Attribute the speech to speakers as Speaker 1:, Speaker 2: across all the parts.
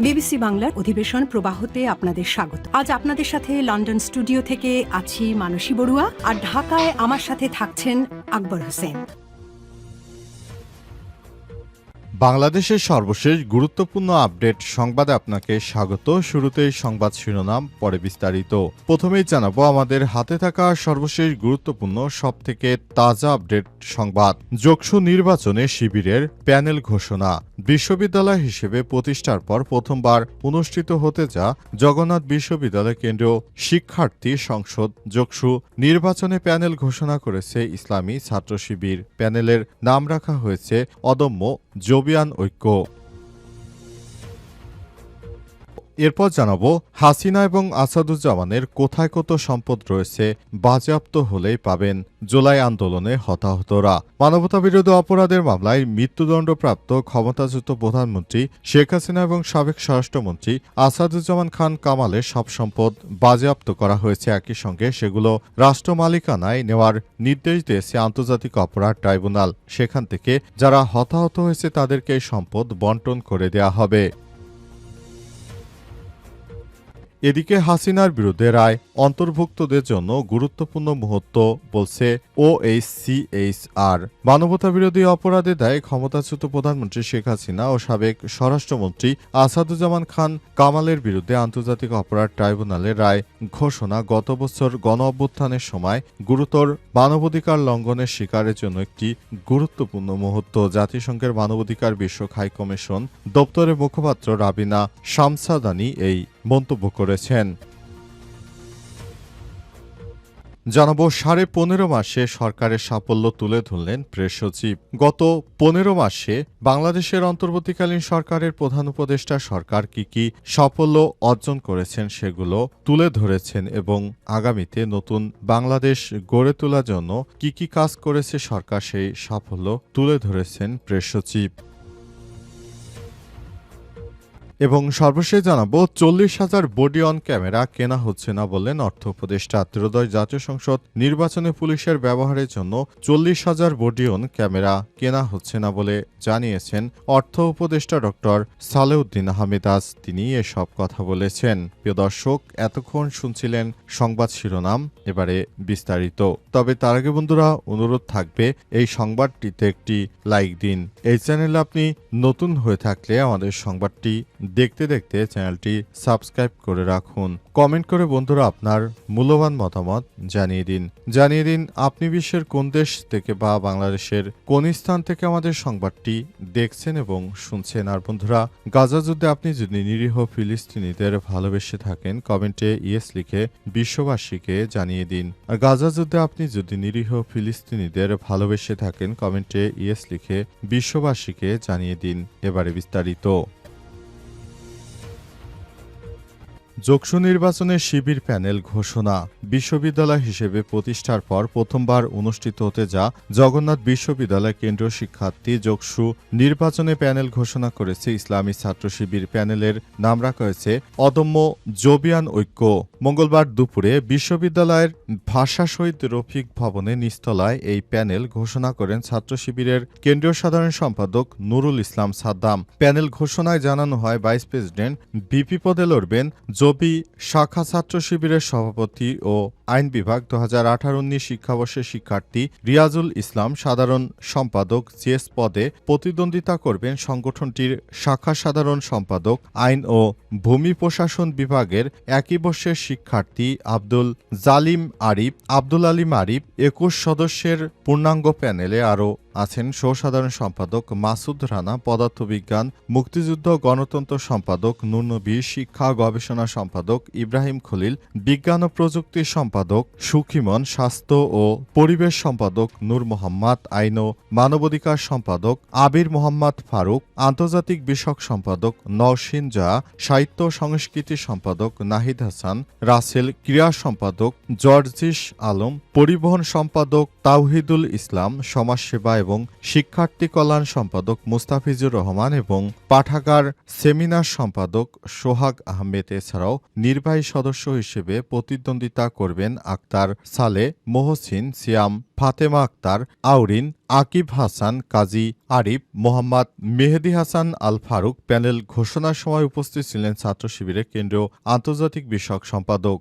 Speaker 1: BBC বাংলার অধিবেশন প্রবাহতে আপনাদের স্বাগত। আজ আপনাদের সাথে লন্ডন স্টুডিও থেকে আছি মানসী বড়ুয়া, আর ঢাকায় আমার সাথে থাকছেন আকবর হোসেন।
Speaker 2: বাংলাদেশের সর্বশেষ গুরুত্বপূর্ণ আপডেট সংবাদে আপনাকে স্বাগত। শুরুতেই সংবাদ শিরোনাম, পরে বিস্তারিত। প্রথমেই জানাবো আমাদের হাতে থাকা সর্বশেষ গুরুত্বপূর্ণ সবথেকে তাজা আপডেট সংবাদ। যোগসু নির্বাচনে শিবিরের প্যানেল ঘোষণা। বিশ্ববিদ্যালয় হিসেবে প্রতিষ্ঠার পর প্রথমবার অনুষ্ঠিত হতে যা জগন্নাথ বিশ্ববিদ্যালয় কেন্দ্রীয় শিক্ষার্থী সংসদ যোগসু নির্বাচনে প্যানেল ঘোষণা করেছে ইসলামী ছাত্র শিবির। প্যানেলের নাম রাখা হয়েছে অদম্য জবিয়ান ঐক্য। এরপর জানাবো হাসিনা এবং আসাদুজ্জামানের কোথায় কত সম্পদ রয়েছে বাজেয়াপ্ত হলেই পাবেন জুলাই আন্দোলনে হতাহতরা। মানবতাবিরোধী অপরাধের মামলায় মৃত্যুদণ্ডপ্রাপ্ত ক্ষমতাচ্যুত প্রধানমন্ত্রী শেখ হাসিনা এবং সাবেক স্বরাষ্ট্রমন্ত্রী আসাদুজ্জামান খান কামালের সব সম্পদ বাজেয়াপ্ত করা হয়েছে। একই সঙ্গে সেগুলো রাষ্ট্র মালিকানায় নেওয়ার নির্দেশ দিয়েছে আন্তর্জাতিক অপরাধ ট্রাইব্যুনাল। সেখান থেকে যারা হতাহত হয়েছে তাদেরকে এই সম্পদ বন্টন করে দেয়া হবে। এদিকে হাসিনার বিরুদ্ধে রায় অন্তর্ভুক্তদের জন্য গুরুত্বপূর্ণ মুহূর্ত বলছে OHCHR। মানবতাবিরোধী অপরাধে দায়ে ক্ষমতাচ্যুত প্রধানমন্ত্রী শেখ হাসিনা ও সাবেক স্বরাষ্ট্রমন্ত্রী আসাদুজ্জামান খান কামালের বিরুদ্ধে আন্তর্জাতিক অপরাধ ট্রাইব্যুনালের রায় ঘোষণা গত বছর গণঅভ্যুত্থানের সময় গুরুতর মানবাধিকার লঙ্ঘনের শিকারের জন্য একটি গুরুত্বপূর্ণ মুহূর্ত। জাতিসংঘের মানবাধিকার বিষয়ক হাই কমিশন দপ্তরের মুখপাত্র রাবিনা শামসাদানি এই মন্তব্য করেছেন। জানাবো 15.5 মাসে সরকারের সাফল্য তুলে ধরলেন প্রেস সচিব। গত 15 মাসে বাংলাদেশের অন্তর্বর্তীকালীন সরকারের প্রধান উপদেষ্টা সরকার কি সাফল্য অর্জন করেছেন সেগুলো তুলে ধরেছেন এবং আগামীতে নতুন বাংলাদেশ গড়ে তোলার জন্য কি কাজ করেছে সরকার সেই সাফল্য তুলে ধরেছেন প্রেস সচিব। এবং সর্বশেষ জানাবো 40,000 বডি অন ক্যামেরা কেনা হচ্ছে না বললেন অর্থ উপদেষ্টা। ত্রয়োদশ জাতীয় সংসদ নির্বাচনে পুলিশের ব্যবহারের জন্য 40,000 বডি অন ক্যামেরা কেনা হচ্ছে না বলে জানিয়েছেন অর্থ উপদেষ্টা ডক্টর সালেউদ্দিন আহমেদ। আজ তিনি এসব কথা বলেছেন। প্রিয় দর্শক, এতক্ষণ শুনছিলেন সংবাদ শিরোনাম, এবারে বিস্তারিত। তবে তার আগে বন্ধুরা অনুরোধ থাকবে এই সংবাদটিতে একটি লাইক দিন। এই চ্যানেলে আপনি নতুন হয়ে থাকলে আমাদের সংবাদটি দেখতে দেখতে চ্যানেলটি সাবস্ক্রাইব করে রাখুন। কমেন্ট করে বন্ধুরা আপনার মূল্যবান মতামত জানিয়ে দিন আপনি বিশ্বের কোন দেশ থেকে বা বাংলাদেশের কোন স্থান থেকে আমাদের সংবাদটি দেখছেন এবং শুনছেন। আর বন্ধুরা, গাজা যুদ্ধে আপনি যদি নিরীহ ফিলিস্তিনিদের ভালোবেসে থাকেন কমেন্টে ইয়েস লিখে বিশ্ববাসীকে জানিয়ে দিন। আর গাজা যুদ্ধে আপনি যদি নিরীহ ফিলিস্তিনিদের ভালোবেসে থাকেন কমেন্টে ইয়েস লিখে বিশ্ববাসীকে জানিয়ে দিন। এবারে বিস্তারিত। যোগসু নির্বাচনে শিবির প্যানেল ঘোষণা। বিশ্ববিদ্যালয় হিসেবে প্রতিষ্ঠার পর প্রথমবার অনুষ্ঠিত হতে যা জগন্নাথ বিশ্ববিদ্যালয় কেন্দ্রীয় শিক্ষার্থী যোগসু নির্বাচনে প্যানেল ঘোষণা করেছে ইসলামী ছাত্র শিবির। প্যানেলের নাম রাখা হয়েছে অদম্য জবিয়ান ঐক্য। মঙ্গলবার দুপুরে বিশ্ববিদ্যালয়ের ভাষা শহীদ রফিক ভবনে নিচতলায় এই প্যানেল ঘোষণা করেন ছাত্র শিবিরের কেন্দ্রীয় সাধারণ সম্পাদক নুরুল ইসলাম সাদ্দাম। প্যানেল ঘোষণায় জানানো হয় ভাইস প্রেসিডেন্ট ভিপি পদে লড়বেন জবি শাখা ছাত্র শিবিরের সভাপতি ও আইন বিভাগ 2018-19 শিক্ষাবর্ষের শিক্ষার্থী রিয়াজুল ইসলাম। সাধারণ সম্পাদক জিএস পদে প্রতিদ্বন্দ্বিতা করবেন সংগঠনটির শাখা সাধারণ সম্পাদক আইন ও ভূমি প্রশাসন বিভাগের একই বর্ষের শিক্ষার্থী আব্দুল আলিম আরিফ। 21 সদস্যের পূর্ণাঙ্গ প্যানেলে আরও আছেন সহসাধারণ সম্পাদক মাসুদ রানা, পদার্থবিজ্ঞান মুক্তিযুদ্ধ গণতন্ত্র সম্পাদক নূর নবী, শিক্ষা গবেষণা সম্পাদক ইব্রাহিম খলিল, বিজ্ঞান ও প্রযুক্তি সম্পাদক সুখিমন, স্বাস্থ্য ও পরিবেশ সম্পাদক নূর মোহাম্মদ, আইন ও মানবাধিকার সম্পাদক আবির মোহাম্মদ ফারুক, আন্তর্জাতিক বিষয়ক সম্পাদক নওশিন জাহ, সাহিত্য সংস্কৃতি সম্পাদক নাহিদ হাসান রাসেল, ক্রীড়া সম্পাদক জর্জিস আলম, পরিবহন সম্পাদক তাওহিদুল ইসলাম, সমাজসেবা এবং শিক্ষার্থী কল্যাণ সম্পাদক মুস্তাফিজুর রহমান এবং পাঠাগার সেমিনার সম্পাদক সোহাগ আহমেদ এছাড়াও নির্বাহী সদস্য হিসেবে প্রতিদ্বন্দ্বিতা করবেন আক্তার সালে, মহসিন, সিয়াম, ফাতেমা আক্তার, আউরিন, আকিব হাসান, কাজী আরিফ, মোহাম্মদ মেহেদী হাসান আল ফারুক। প্যানেল ঘোষণার সময় উপস্থিত ছিলেন ছাত্র শিবিরের কেন্দ্রীয় আন্তর্জাতিক বিষয়ক সম্পাদক।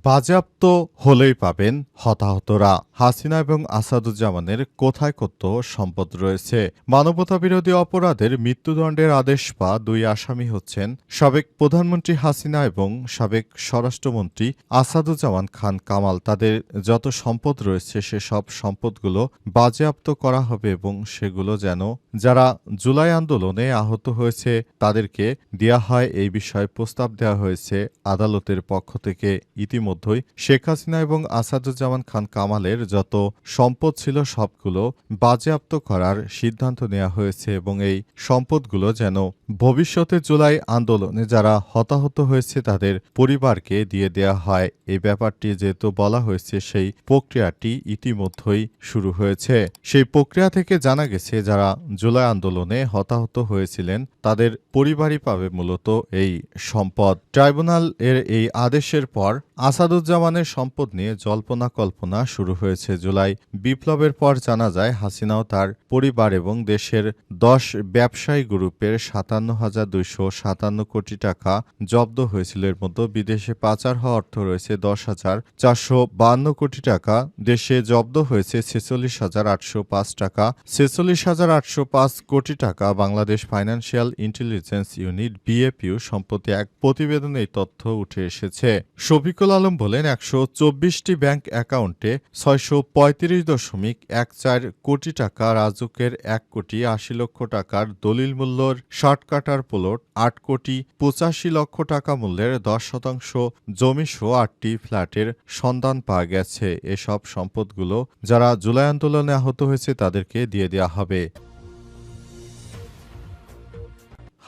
Speaker 2: বাজেয়াপ্ত হলেই পাবেন হতাহতরা। হাসিনা এবং আসাদুজ্জামানের কোথায় কত সম্পদ রয়েছে? মানবতাবিরোধী অপরাধের মৃত্যুদণ্ডের আদেশ পাওয়া দুই আসামি হচ্ছেন সাবেক প্রধানমন্ত্রী হাসিনা এবং সাবেক স্বরাষ্ট্রমন্ত্রী আসাদুজ্জামান খান কামাল। তাদের যত সম্পদ রয়েছে সেসব সম্পদগুলো বাজেয়াপ্ত করা হবে এবং সেগুলো যেন যারা জুলাই আন্দোলনে আহত হয়েছে তাদেরকে দেয়া হয়, এই বিষয়ে প্রস্তাব দেওয়া হয়েছে আদালতের পক্ষ থেকে। ইতিমধ্যেই শেখ হাসিনা এবং আসাদুজ্জামান খান কামালের যত সম্পদ ছিল সবগুলো বাজেয়াপ্ত করার সিদ্ধান্ত নেওয়া হয়েছে এবং এই সম্পদগুলো যেন ভবিষ্যতে জুলাই আন্দোলনে যারা হতাহত হয়েছে তাদের পরিবারকে দিয়ে দেয়া হয়। এই ব্যাপারটি যেহেতু বলা হয়েছে সেই প্রক্রিয়াটি ইতিমধ্যেই শুরু হয়েছে। সেই প্রক্রিয়া থেকে জানা গেছে যারা জুলাই আন্দোলনে হতাহত হয়েছিলেন তাদের পরিবারই পাবে মূলত এই সম্পদ। ট্রাইব্যুনাল এর এই আদেশের পর আসাদুজ্জামানের সম্পদ নিয়ে জল্পনা কল্পনা শুরু হয়েছে। জুলাই বিপ্লবের পর জানা যায় হাসিনাও তার পরিবার এবং দেশের 10 ব্যবসায়ী গ্রুপের 57,257 কোটি টাকা জব্দ হয়েছিল। এর মধ্যে বিদেশে পাচার হওয়া অর্থ রয়েছে 10,452 কোটি টাকা। দেশে জব্দ হয়েছে 46,805 টাকা। 46,805 কোটি টাকা Bangladesh financial intelligence unit BFIU সম্প্রতি এক প্রতিবেদনে এই তথ্য উঠে এসেছে। শফিকুল আলম বলেন 124টি ব্যাংক অ্যাকাউন্টে 635.14 কোটি টাকা, রাজুকের 1,80,00,000 টাকার দলিল মূল্যর 60 কাঠার প্লট, 8,85,00,000 টাকা মূল্যের 10% জমিসহ 8টি ফ্ল্যাটের সন্ধান পাওয়া গেছে। এসব সম্পদগুলো যারা জুলাই আন্দোলনে আহত হয়েছে তাদেরকে দিয়ে দেওয়া হবে।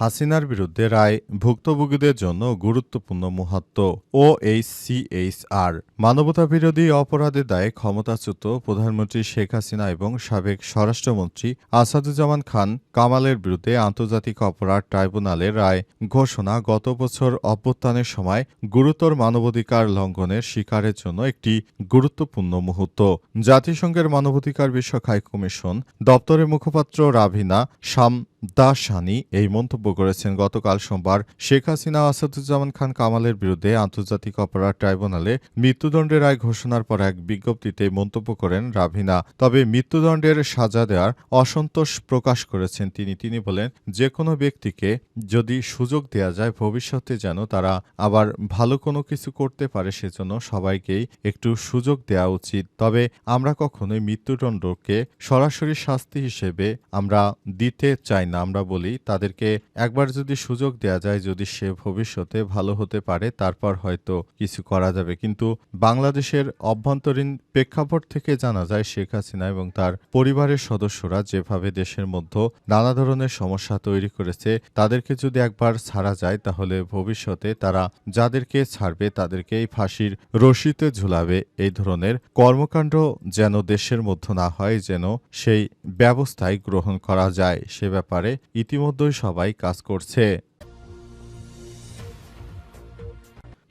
Speaker 2: হাসিনার বিরুদ্ধে রায় ভুক্তভোগীদের জন্য গুরুত্বপূর্ণ মুহূর্ত। OHCHR মানবতাবিরোধী অপরাধের দায়ে ক্ষমতাচ্যুত প্রধানমন্ত্রী শেখ হাসিনা এবং সাবেক স্বরাষ্ট্রমন্ত্রী আসাদুজ্জামান খান কামালের বিরুদ্ধে আন্তর্জাতিক অপরাধ ট্রাইব্যুনালের রায় ঘোষণা গত বছর অভ্যুত্থানের সময় গুরুতর মানবাধিকার লঙ্ঘনের শিকারের জন্য একটি গুরুত্বপূর্ণ মুহূর্ত। জাতিসংঘের মানবাধিকার বিষয়ক হাই কমিশন দপ্তরের মুখপাত্র রাভিনা শামদাসানি এই মন্তব্য করেছেন। গতকাল সোমবার শেখ হাসিনা ও আসাদুজ্জামান খান কামালের বিরুদ্ধে আন্তর্জাতিক অপরাধ ট্রাইব্যুনালে মৃত্যুদণ্ডের রায় ঘোষণার পর এক বিজ্ঞপ্তিতে মন্তব্য করেন রাভিনা। তবে মৃত্যুদণ্ডের সাজা দেওয়ার অসন্তোষ প্রকাশ করেছেন তিনি বলেন, যে কোনো ব্যক্তিকে যদি সুযোগ দেয়া যায় ভবিষ্যতে যেন তারা আবার ভালো কোনো কিছু করতে পারে, সেজন্য সবাইকেই একটু সুযোগ দেওয়া উচিত। তবে আমরা কখনোই মৃত্যুদণ্ডকে সরাসরি শাস্তি হিসেবে আমরা দিতে চাই না। আমরা বলি তাদেরকে একবার যদি সুযোগ দেয়া যায়, যদি সে ভবিষ্যতে ভালো হতে পারে তারপর হয়তো কিছু করা যাবে। কিন্তু বাংলাদেশের অভ্যন্তরীণ প্রেক্ষাপট থেকে জানা যায় শেখ হাসিনা এবং তার পরিবারের সদস্যরা যেভাবে দেশের মধ্যে নানা ধরনের সমস্যা তৈরি করেছে, তাদেরকে যদি একবার ছাড়া যায় তাহলে ভবিষ্যতে তারা যাদেরকে ছাড়বে তাদেরকেই ফাঁসির রশিতে ঝুলাবে। এই ধরনের কর্মকাণ্ড যেন দেশের মধ্যে না হয়, যেন সেই ব্যবস্থায় গ্রহণ করা যায়, সে ব্যাপারে ইতিমধ্যেই সবাই কাজ করছে।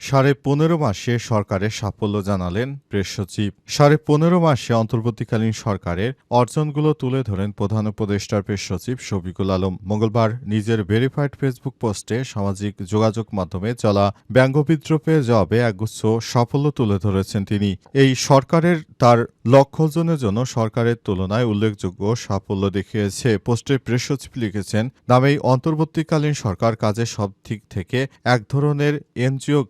Speaker 2: 15.5 মাসে সরকারের সাফল্য জানালেন প্রেস সচিব। 15.5 মাসে অন্তর্বর্তীকালীন সরকারের অর্জনগুলো তুলে ধরেন প্রধান উপদেষ্টার প্রেস সচিব শফিকুল আলম। মঙ্গলবার নিজের ভেরিফাইড ফেসবুক পোস্টে সামাজিক যোগাযোগ মাধ্যমে চলা ব্যঙ্গবিদ্রূপের জবাবে একগুচ্ছ সাফল্য তুলে ধরেছেন তিনি। এই সরকারের তার লক্ষ অর্জনের জন্য সরকারের তুলনায় উল্লেখযোগ্য সাফল্য দেখিয়েছে। পোস্টে প্রেস সচিব লিখেছেন, নামেই অন্তর্বর্তীকালীন সরকার কাজের সব দিক থেকে এক ধরনের এনজিও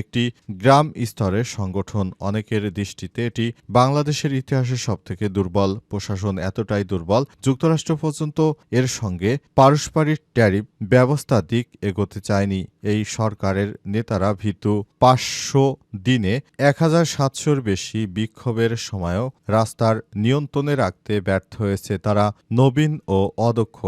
Speaker 2: একটি গ্রাম স্তরের সংগঠন। অনেকের দৃষ্টিতে এটি বাংলাদেশের ইতিহাসের সবথেকে দুর্বল প্রশাসন, এতটাই দুর্বল যুক্তরাষ্ট্র পর্যন্ত এর সঙ্গে পারস্পরিক ট্যারিফ ব্যবস্থা দিক এগোতে চায়নি। এই সরকারের নেতারা ভীতু 500 দিনে 1700-র বেশি বিক্ষোভের সময়ও রাস্তার নিয়ন্ত্রণে রাখতে ব্যর্থ হয়েছে তারা। নবীন ও অদক্ষ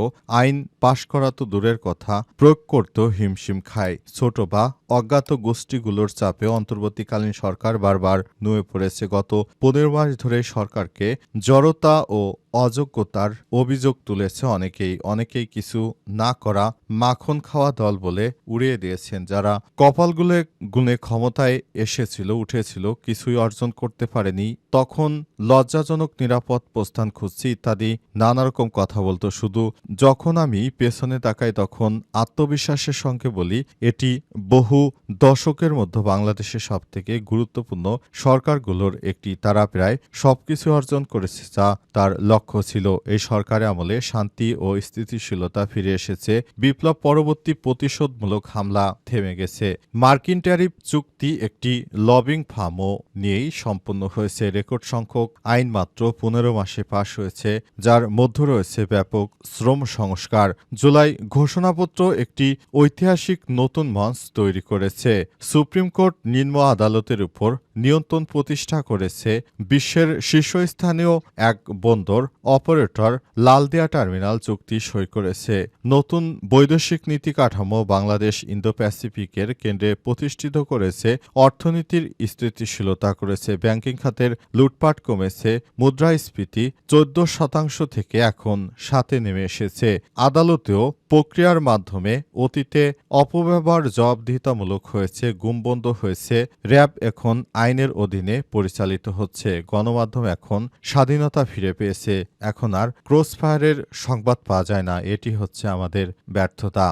Speaker 2: আইন পাশ করা তো দূরের কথা, প্রয়োগ করতেও হিমশিম খায়। ছোট বা অজ্ঞাত গোষ্ঠীগুলোর চাপে অন্তর্বর্তীকালীন সরকার বারবার নুয়ে পড়েছে। গত 15 মাস ধরে সরকারকে জড়তা ও অযোগ্যতার অভিযোগ তুলেছে অনেকেই কিছু না করা মাখন খাওয়া দল বলে উড়িয়ে দিয়েছেন। যারা কপালগুলো গুনে ক্ষমতায় উঠেছিল, কিছুই অর্জন করতে পারেনি, তখন লজ্জাজনক নিরাপদ প্রস্থান খুঁজছি ইত্যাদি নানা রকম কথা বলতো। শুধু যখন আমি পেছনে তাকাই তখন আত্মবিশ্বাসের সঙ্গে বলি, এটি বহু দশকের মধ্যে বাংলাদেশের সবথেকে গুরুত্বপূর্ণ সরকারগুলোর একটি। তারা প্রায় সবকিছু অর্জন করেছে যা তার লক্ষ্য ছিল। এই সরকারের আমলে শান্তি ও স্থিতিশীলতা ফিরে এসেছে। বিপ্লব পরবর্তী প্রতিশোধমূলক হামলা থেমে গেছে। মার্কিন ট্যারিফ চুক্তি একটি লবিং ফার্মও নিয়েই সম্পন্ন হয়েছে। রেকর্ড সংখ্যক আইন মাত্র 15 মাসে পাশ হয়েছে, যার মধ্যে রয়েছে ব্যাপক শ্রম সংস্কার। জুলাই ঘোষণাপত্র একটি ঐতিহাসিক নতুন মঞ্চ তৈরি করেছে। সুপ্রিম কোর্ট নিম্ন আদালতের উপর নিয়ন্ত্রণ প্রতিষ্ঠা করেছে। বিশ্বের শীর্ষস্থানীয় এক বন্দর অপারেটর লালদিয়া টার্মিনাল চুক্তি সই করেছে। নতুন বৈদেশিক নীতি কাঠামো বাংলাদেশ ইন্দো প্যাসিফিকের কেন্দ্রে প্রতিষ্ঠিত করেছে। অর্থনীতির স্থিতিশীলতা করেছে। ব্যাংকিং খাতের লুটপাট কমেছে। মুদ্রাস্ফীতি 14% থেকে এখন 7-এ নেমে এসেছে। আদালতেও প্রক্রিয়ার মাধ্যমে অতীতে অপব্যবহার জবাবদিহিতামূলক হয়েছে, গুম বন্ধ হয়েছে। র্যাব এখন আইনের অধীনে পরিচালিত হচ্ছে। গণমাধ্যম এখন স্বাধীনতা ফিরে পেয়েছে। এখন আর ক্রসফায়ারের সংবাদ পাওয়া যায় না। এটি হচ্ছে আমাদের ব্যর্থতা।